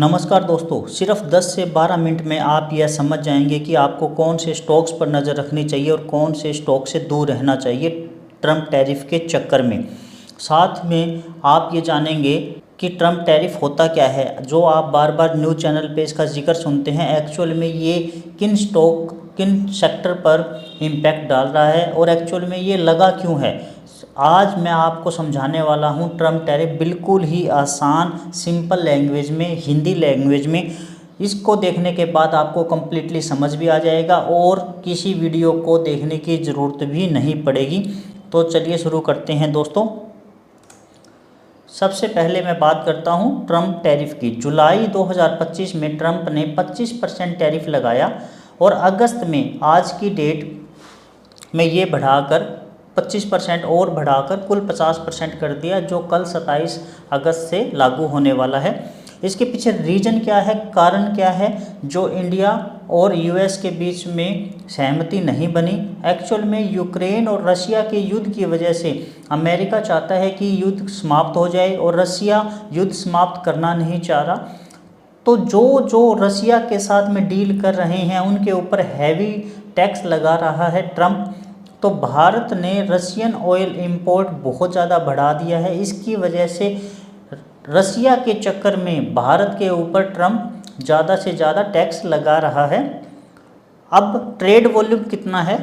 नमस्कार दोस्तों, सिर्फ 10 से 12 मिनट में आप यह समझ जाएंगे कि आपको कौन से स्टॉक्स पर नज़र रखनी चाहिए और कौन से स्टॉक से दूर रहना चाहिए ट्रम्प टैरिफ के चक्कर में। साथ में आप ये जानेंगे कि ट्रम्प टैरिफ होता क्या है। जो आप बार बार न्यूज़ चैनल पे इसका जिक्र सुनते हैं, एक्चुअल में ये किन स्टॉक किन सेक्टर पर इम्पैक्ट डाल रहा है और एक्चुअल में ये लगा क्यों है। आज मैं आपको समझाने वाला हूं ट्रम्प टैरिफ बिल्कुल ही आसान सिंपल लैंग्वेज में, हिंदी लैंग्वेज में। इसको देखने के बाद आपको कम्प्लीटली समझ भी आ जाएगा और किसी वीडियो को देखने की ज़रूरत भी नहीं पड़ेगी। तो चलिए शुरू करते हैं दोस्तों। सबसे पहले मैं बात करता हूं ट्रम्प टैरिफ की। जुलाई 2025 में ट्रम्प ने 25% टैरिफ लगाया और अगस्त में आज की डेट में ये बढ़ाकर 25% और बढ़ाकर कुल 50% कर दिया, जो कल 27 अगस्त से लागू होने वाला है। इसके पीछे रीज़न क्या है, कारण क्या है? जो इंडिया और यूएस के बीच में सहमति नहीं बनी। एक्चुअल में यूक्रेन और रशिया के युद्ध की वजह से अमेरिका चाहता है कि युद्ध समाप्त हो जाए और रशिया युद्ध समाप्त करना नहीं चाह रहा। तो जो रशिया के साथ में डील कर रहे हैं उनके ऊपर हैवी टैक्स लगा रहा है ट्रम्प। तो भारत ने रशियन ऑयल इंपोर्ट बहुत ज़्यादा बढ़ा दिया है। इसकी वजह से रशिया के चक्कर में भारत के ऊपर ट्रम्प ज़्यादा से ज़्यादा टैक्स लगा रहा है। अब ट्रेड वॉल्यूम कितना है?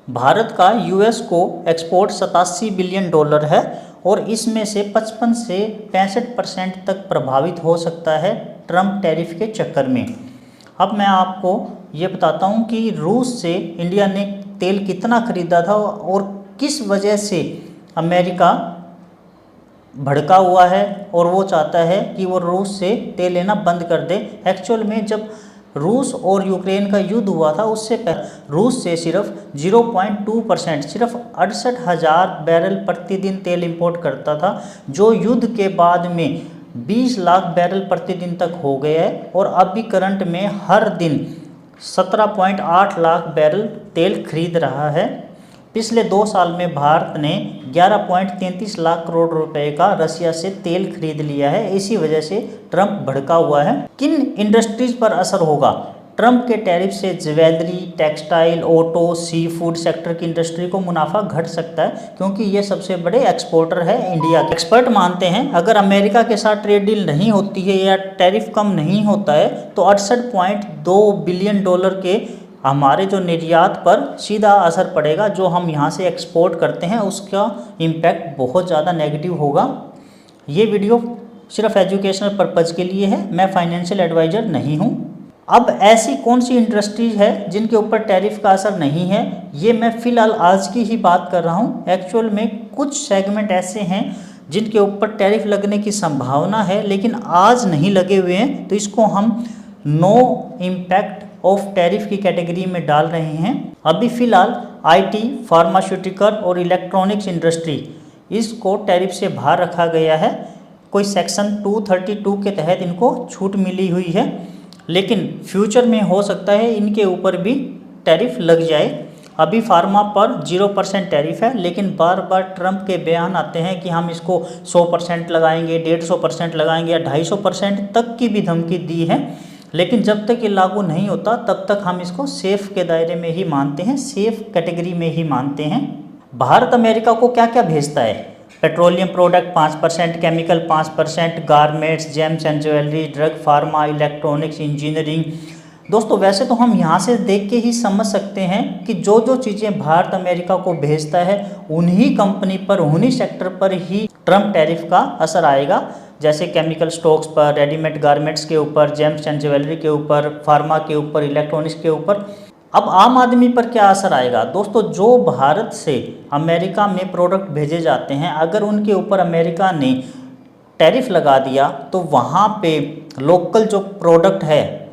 भारत का यूएस को एक्सपोर्ट $87 बिलियन है और इसमें से 55 से 65% तक प्रभावित हो सकता है ट्रम्प टैरिफ के चक्कर में। अब मैं आपको ये बताता हूँ कि रूस से इंडिया ने तेल कितना खरीदा था और किस वजह से अमेरिका भड़का हुआ है और वो चाहता है कि वो रूस से तेल लेना बंद कर दे। एक्चुअल में जब रूस और यूक्रेन का युद्ध हुआ था उससे पहले रूस से सिर्फ 0.2% सिर्फ 68,000 बैरल प्रतिदिन तेल इंपोर्ट करता था, जो युद्ध के बाद में 20 लाख बैरल प्रतिदिन तक हो गया है और अभी करंट में हर दिन 17.8 लाख बैरल तेल खरीद रहा है। पिछले 2 साल में भारत ने 11.33 लाख करोड़ रुपए का रशिया से तेल खरीद लिया है। इसी वजह से ट्रम्प भड़का हुआ है। किन इंडस्ट्रीज पर असर होगा ट्रम्प के टैरिफ से? Jewellery, textile, auto, sea food sector की इंडस्ट्री को मुनाफा घट सकता है क्योंकि ये सबसे बड़े एक्सपोर्टर है इंडिया के। एक्सपर्ट मानते हैं अगर अमेरिका के साथ ट्रेड डील नहीं होती है या टैरिफ कम नहीं होता है तो $68.2 बिलियन के हमारे जो निर्यात पर सीधा असर पड़ेगा। जो हम यहाँ से एक्सपोर्ट करते हैं उसका इम्पैक्ट बहुत ज़्यादा नेगेटिव होगा। ये वीडियो सिर्फ एजुकेशनल पर्पज़ के लिए है, मैं फाइनेंशियल एडवाइज़र नहीं हूँ। अब ऐसी कौन सी इंडस्ट्रीज है जिनके ऊपर टैरिफ का असर नहीं है, ये मैं फ़िलहाल आज की ही बात कर रहा हूँ। एक्चुअल में कुछ सेगमेंट ऐसे हैं जिनके ऊपर टैरिफ लगने की संभावना है लेकिन आज नहीं लगे हुए हैं, तो इसको हम नो इम्पैक्ट ऑफ टैरिफ की कैटेगरी में डाल रहे हैं। अभी फ़िलहाल आईटी, फार्मास्यूटिकल और इलेक्ट्रॉनिक्स इंडस्ट्री इसको टैरिफ से बाहर रखा गया है। कोई सेक्शन 232 के तहत इनको छूट मिली हुई है, लेकिन फ्यूचर में हो सकता है इनके ऊपर भी टैरिफ लग जाए। अभी फार्मा पर 0% टैरिफ है, लेकिन बार बार ट्रम्प के बयान आते हैं कि हम इसको 100% लगाएंगे, 150% लगाएंगे या 250% तक की भी धमकी दी है। लेकिन जब तक ये लागू नहीं होता तब तक हम इसको सेफ के दायरे में ही मानते हैं, सेफ कैटेगरी में ही मानते हैं। भारत अमेरिका को क्या क्या भेजता है? Petroleum product 5%, chemical 5%, garments, James and jewellery, drug, pharma, electronics, engineering. दोस्तों वैसे तो हम यहाँ से देख के ही समझ सकते हैं कि जो जो चीज़ें भारत अमेरिका को भेजता है उन्हीं कंपनी पर, उन्हीं सेक्टर पर ही ट्रम्प टैरिफ का असर आएगा। जैसे केमिकल स्टॉक्स पर, रेडीमेड गारमेंट्स के ऊपर, जेम्स एंड ज्वेलरी के ऊपर, फार्मा के ऊपर, इलेक्ट्रॉनिक्स के ऊपर। अब आम आदमी पर क्या असर आएगा? दोस्तों जो भारत से अमेरिका में प्रोडक्ट भेजे जाते हैं, अगर उनके ऊपर अमेरिका ने टैरिफ लगा दिया तो वहाँ पे लोकल जो प्रोडक्ट है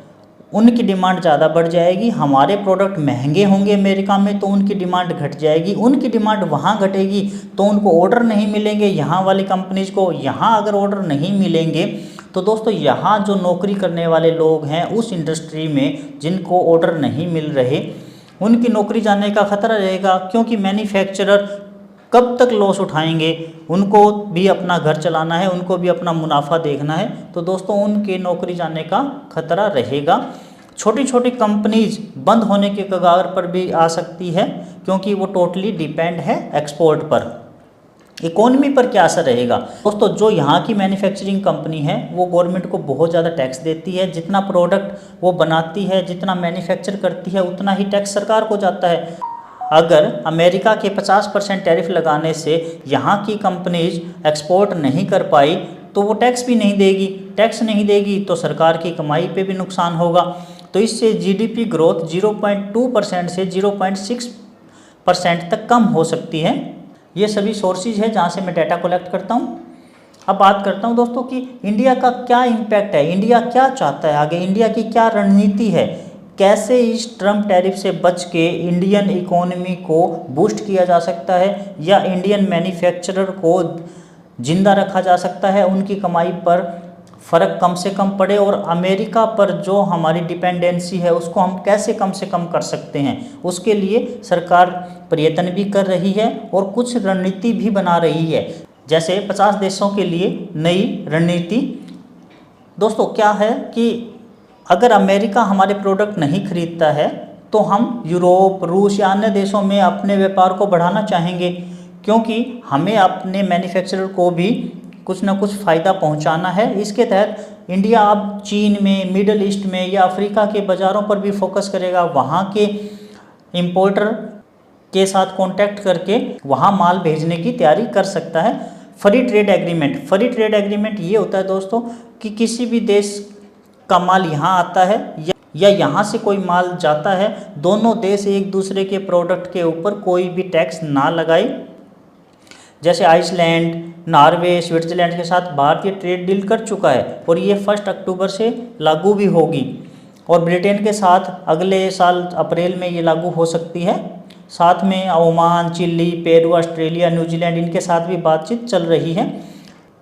उनकी डिमांड ज़्यादा बढ़ जाएगी। हमारे प्रोडक्ट महंगे होंगे अमेरिका में तो उनकी डिमांड घट जाएगी। उनकी डिमांड वहाँ घटेगी तो उनको ऑर्डर नहीं मिलेंगे यहाँ वाली कंपनीज को। यहाँ अगर ऑर्डर नहीं मिलेंगे तो दोस्तों यहाँ जो नौकरी करने वाले लोग हैं उस इंडस्ट्री में जिनको ऑर्डर नहीं मिल रहे उनकी नौकरी जाने का खतरा रहेगा, क्योंकि मैन्युफैक्चरर कब तक लॉस उठाएंगे, उनको भी अपना घर चलाना है, उनको भी अपना मुनाफा देखना है, तो दोस्तों उनके नौकरी जाने का खतरा रहेगा। छोटी छोटी कंपनीज बंद होने के कगार पर भी आ सकती है, क्योंकि वो टोटली डिपेंड है एक्सपोर्ट पर। इकोनॉमी पर क्या असर रहेगा दोस्तों, जो यहाँ की मैन्युफैक्चरिंग कंपनी है वो गवर्नमेंट को बहुत ज़्यादा टैक्स देती है। जितना प्रोडक्ट वो बनाती है, जितना मैन्युफैक्चर करती है, उतना ही टैक्स सरकार को जाता है। अगर अमेरिका के 50% टैरिफ लगाने से यहाँ की कंपनीज एक्सपोर्ट नहीं कर पाई तो वो टैक्स भी नहीं देगी, टैक्स नहीं देगी तो सरकार की कमाई पे भी नुकसान होगा। तो इससे जीडीपी ग्रोथ 0.2% से 0.6% तक कम हो सकती है। ये सभी सोर्सेज है जहाँ से मैं डाटा कलेक्ट करता हूँ। अब बात करता हूँ दोस्तों कि इंडिया का क्या इम्पैक्ट है, इंडिया क्या चाहता है आगे, इंडिया की क्या रणनीति है, कैसे इस ट्रम्प टैरिफ से बच के इंडियन इकोनॉमी को बूस्ट किया जा सकता है या इंडियन मैन्युफैक्चरर को जिंदा रखा जा सकता है, उनकी कमाई पर फ़र्क कम से कम पड़े और अमेरिका पर जो हमारी डिपेंडेंसी है उसको हम कैसे कम से कम कर सकते हैं। उसके लिए सरकार प्रयत्न भी कर रही है और कुछ रणनीति भी बना रही है, जैसे 50 देशों के लिए नई रणनीति। दोस्तों क्या है कि अगर अमेरिका हमारे प्रोडक्ट नहीं खरीदता है तो हम यूरोप, रूस या अन्य देशों में अपने व्यापार को बढ़ाना चाहेंगे, क्योंकि हमें अपने मैन्युफैक्चरर को भी कुछ ना कुछ फ़ायदा पहुंचाना है। इसके तहत इंडिया अब चीन में, मिडल ईस्ट में या अफ्रीका के बाज़ारों पर भी फोकस करेगा, वहाँ के इंपोर्टर के साथ कांटेक्ट करके वहाँ माल भेजने की तैयारी कर सकता है। फ्री ट्रेड एग्रीमेंट ये होता है दोस्तों कि किसी भी देश का माल यहाँ आता है या यहाँ से कोई माल जाता है, दोनों देश एक दूसरे के प्रोडक्ट के ऊपर कोई भी टैक्स ना लगाए। जैसे आइसलैंड, नॉर्वे, स्विट्ज़रलैंड के साथ भारतीय ट्रेड डील कर चुका है और ये 1 अक्टूबर से लागू भी होगी, और ब्रिटेन के साथ अगले साल अप्रैल में ये लागू हो सकती है। साथ में Oman, Chile, Peru, Australia, New Zealand, इनके साथ भी बातचीत चल रही है।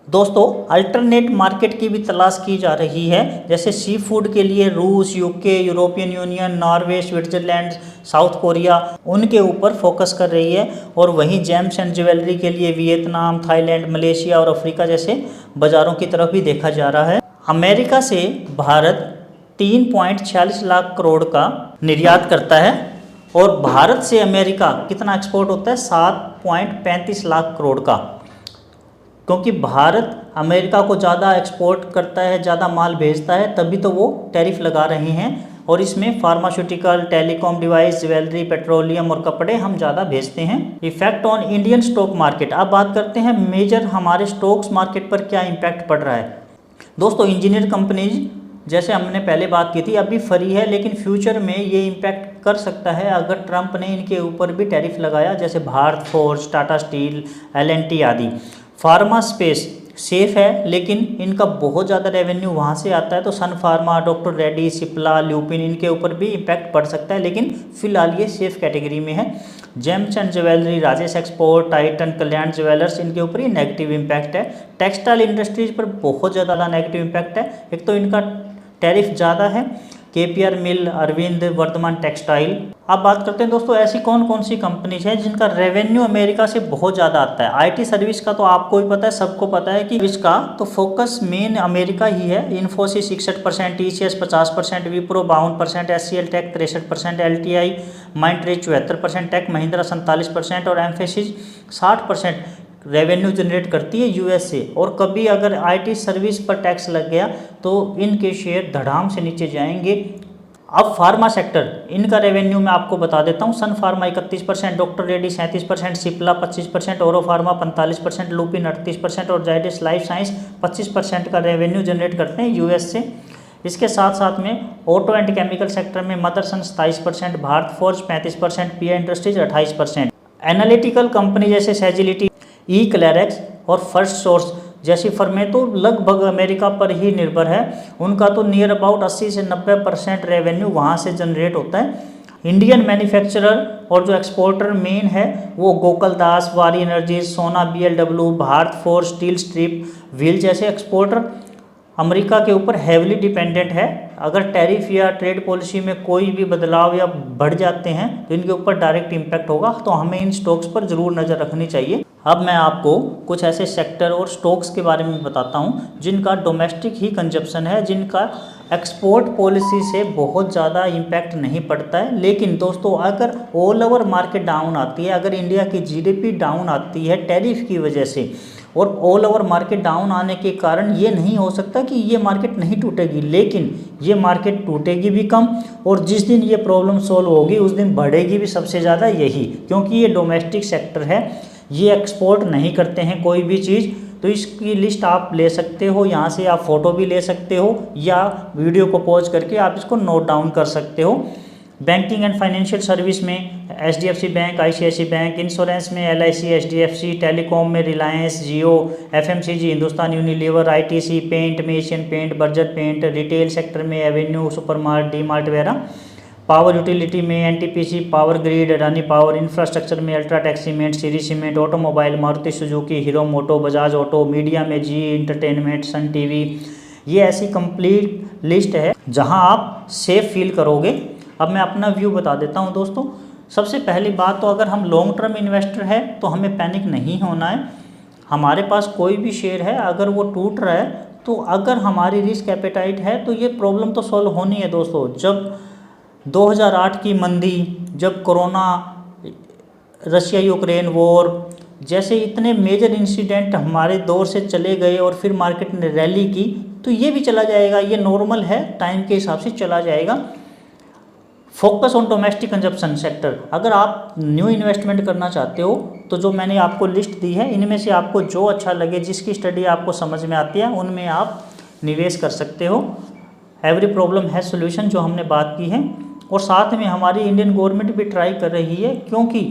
दोस्तों अल्टरनेट मार्केट की भी तलाश की जा रही है, जैसे सी फूड के लिए रूस, UK, European union, Norway, Switzerland, south Korea उनके ऊपर फोकस कर रही है, और वहीं जेम्स एंड ज्वेलरी के लिए वियतनाम, थाईलैंड, मलेशिया और अफ्रीका जैसे बाज़ारों की तरफ भी देखा जा रहा है। अमेरिका से भारत 3.46 लाख करोड़ का निर्यात करता है और भारत से अमेरिका कितना एक्सपोर्ट होता है, 7.35 लाख करोड़ का। क्योंकि भारत अमेरिका को ज़्यादा एक्सपोर्ट करता है, ज़्यादा माल भेजता है, तभी तो वो टैरिफ लगा रहे हैं, और इसमें pharmaceutical, telecom device, jewellery, petroleum और कपड़े हम ज़्यादा भेजते हैं। Effect on Indian stock market. अब बात करते हैं मेजर हमारे स्टॉक्स मार्केट पर क्या इम्पैक्ट पड़ रहा है। दोस्तों इंजीनियर कंपनीज जैसे हमने पहले बात की थी अभी फ्री है, लेकिन फ्यूचर में ये इम्पैक्ट कर सकता है अगर ट्रंप ने इनके ऊपर भी टैरिफ लगाया, जैसे Bharat forge, Tata steel, L&T आदि। फार्मा स्पेस सेफ है, लेकिन इनका बहुत ज़्यादा रेवेन्यू वहाँ से आता है, तो Sun Pharma, doctor Reddy, Cipla, Lupin, इनके ऊपर भी इम्पैक्ट पड़ सकता है, लेकिन फिलहाल ये सेफ कैटेगरी में है। James and jewellery, Rajesh export, Titan, Kalyan jewellers, इनके ऊपर ये नेगेटिव इम्पैक्ट है। टेक्सटाइल इंडस्ट्रीज पर बहुत ज़्यादा नेगेटिव इम्पैक्ट है, एक तो इनका टैरिफ ज़्यादा है, KPR मिल, अरविंद, वर्धमान टेक्सटाइल। अब बात करते हैं दोस्तों ऐसी कौन कौन सी कंपनीज हैं जिनका रेवेन्यू अमेरिका से बहुत ज़्यादा आता है। IT सर्विस का तो आपको भी पता है, सबको पता है कि इसका तो फोकस मेन अमेरिका ही है। Infosys 61%, TCS 50%, Wipro 52%, SCL tech 63%, LTI Mindtree 74%, tech Mahindra 47% और एम्फेसिस 60% रेवेन्यू जनरेट करती है US से। और कभी अगर IT सर्विस पर टैक्स लग गया तो इनके शेयर धड़ाम से नीचे जाएंगे। अब फार्मा सेक्टर, इनका रेवेन्यू मैं आपको बता देता हूँ। सन फार्मा 31%, डॉक्टर रेड्डी 37%, सिप्ला 25%, ओरो फार्मा 45%, लुपिन 38% और जाइडस लाइफ साइंस 25% का रेवेन्यू जनरेट करते हैं US से। इसके साथ साथ में ऑटो एंड केमिकल सेक्टर में Motherson 27%, Bharat forge 35%, PI industries 28%। Analytical company जैसे सेजिलिटी, Eclairix और फर्स्ट सोर्स जैसी फर्में तो लगभग अमेरिका पर ही निर्भर है। उनका तो नियर अबाउट 80 से 90% रेवेन्यू वहाँ से जनरेट होता है। इंडियन मैन्युफैक्चरर और जो एक्सपोर्टर मेन है वो गोकुलदास, वारी एनर्जीज, सोना, BLW, Bharat forge, steel strip wheel जैसे एक्सपोर्टर अमेरिका के ऊपर हेवली डिपेंडेंट है। अगर टैरिफ या ट्रेड पॉलिसी में कोई भी बदलाव या बढ़ जाते हैं तो इनके ऊपर डायरेक्ट इम्पैक्ट होगा, तो हमें इन स्टॉक्स पर ज़रूर नज़र रखनी चाहिए। अब मैं आपको कुछ ऐसे सेक्टर और स्टॉक्स के बारे में बताता हूं जिनका डोमेस्टिक ही कंजप्शन है, जिनका एक्सपोर्ट पॉलिसी से बहुत ज़्यादा इम्पैक्ट नहीं पड़ता है। लेकिन दोस्तों अगर ऑल ओवर मार्केट डाउन आती है, अगर इंडिया की जीडीपी डाउन आती है टैरिफ की वजह से, और ऑल ओवर मार्केट डाउन आने के कारण ये नहीं हो सकता कि ये मार्केट नहीं टूटेगी, लेकिन ये मार्केट टूटेगी भी कम, और जिस दिन ये प्रॉब्लम सॉल्व होगी उस दिन बढ़ेगी भी सबसे ज़्यादा यही, क्योंकि ये डोमेस्टिक सेक्टर है, ये एक्सपोर्ट नहीं करते हैं कोई भी चीज़। तो इसकी लिस्ट आप ले सकते हो, यहाँ से आप फ़ोटो भी ले सकते हो या वीडियो को पॉज करके आप इसको नोट डाउन कर सकते हो। बैंकिंग एंड फाइनेंशियल सर्विस में HDFC bank, ICICI bank, insurance में एलआईसी, एचडीएफसी, टेलीकॉम में Reliance, Jio, FMCG Hindustan Unilever, ITC, paint में Asian paint, Berger paint, retail sector में एवेन्यू सुपरमार्ट, डी मार्ट वगैरह, पावर यूटिलिटी में NTPC, power grid, Adani power, infrastructure में UltraTech cement, Shree cement, automobile Maruti Suzuki, Hero Moto, Bajaj auto, media में Zee entertainment, Sun TV. ये ऐसी complete list है जहां आप सेफ फील करोगे। अब मैं अपना व्यू बता देता हूं दोस्तों। सबसे पहली बात तो अगर हम लॉन्ग टर्म इन्वेस्टर है तो हमें पैनिक नहीं होना है। हमारे पास कोई भी शेयर है अगर वो टूट रहा है तो अगर हमारी रिस्क एपेटाइट है तो ये प्रॉब्लम तो सॉल्व होनी है दोस्तों। जब 2008 की मंदी, जब कोरोना, रशिया यूक्रेन वॉर जैसे इतने मेजर इंसिडेंट हमारे दौर से चले गए और फिर मार्केट ने रैली की, तो ये भी चला जाएगा, ये नॉर्मल है, टाइम के हिसाब से चला जाएगा। Focus on domestic consumption sector. अगर आप न्यू इन्वेस्टमेंट करना चाहते हो तो जो मैंने आपको लिस्ट दी है इनमें से आपको जो अच्छा लगे, जिसकी स्टडी आपको समझ में आती है, उनमें आप निवेश कर सकते हो। एवरी प्रॉब्लम है सोल्यूशन जो हमने बात की है। और साथ में हमारी इंडियन गवर्नमेंट भी ट्राई कर रही है, क्योंकि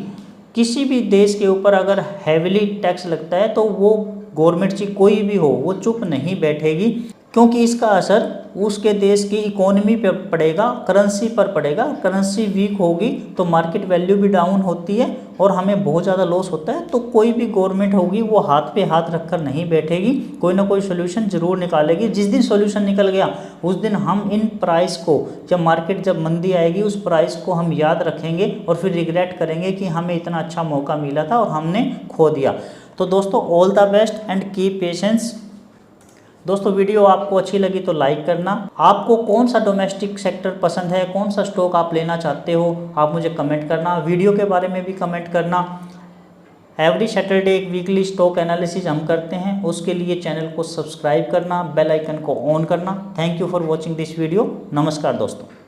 किसी भी देश के ऊपर अगर हैविली टैक्स लगता है तो वो गवर्नमेंट की कोई भी हो वो चुप नहीं बैठेगी, क्योंकि इसका असर उसके देश की इकोनॉमी पर पड़ेगा, करेंसी पर पड़ेगा। करेंसी वीक होगी तो मार्केट वैल्यू भी डाउन होती है और हमें बहुत ज़्यादा लॉस होता है। तो कोई भी गवर्नमेंट होगी वो हाथ पे हाथ रखकर नहीं बैठेगी, कोई ना कोई सोल्यूशन ज़रूर निकालेगी। जिस दिन सोल्यूशन निकल गया उस दिन हम इन प्राइस को, जब मार्केट जब मंदी आएगी उस प्राइस को हम याद रखेंगे और फिर रिग्रेट करेंगे कि हमें इतना अच्छा मौका मिला था और हमने खो दिया। तो दोस्तों all the best and keep patience. दोस्तों वीडियो आपको अच्छी लगी तो लाइक करना। आपको कौन सा डोमेस्टिक सेक्टर पसंद है, कौन सा स्टॉक आप लेना चाहते हो, आप मुझे कमेंट करना। वीडियो के बारे में भी कमेंट करना। एवरी सैटरडे एक वीकली स्टॉक एनालिसिस हम करते हैं, उसके लिए चैनल को सब्सक्राइब करना, बेल आइकन को ऑन करना। Thank you for watching this video. नमस्कार दोस्तों।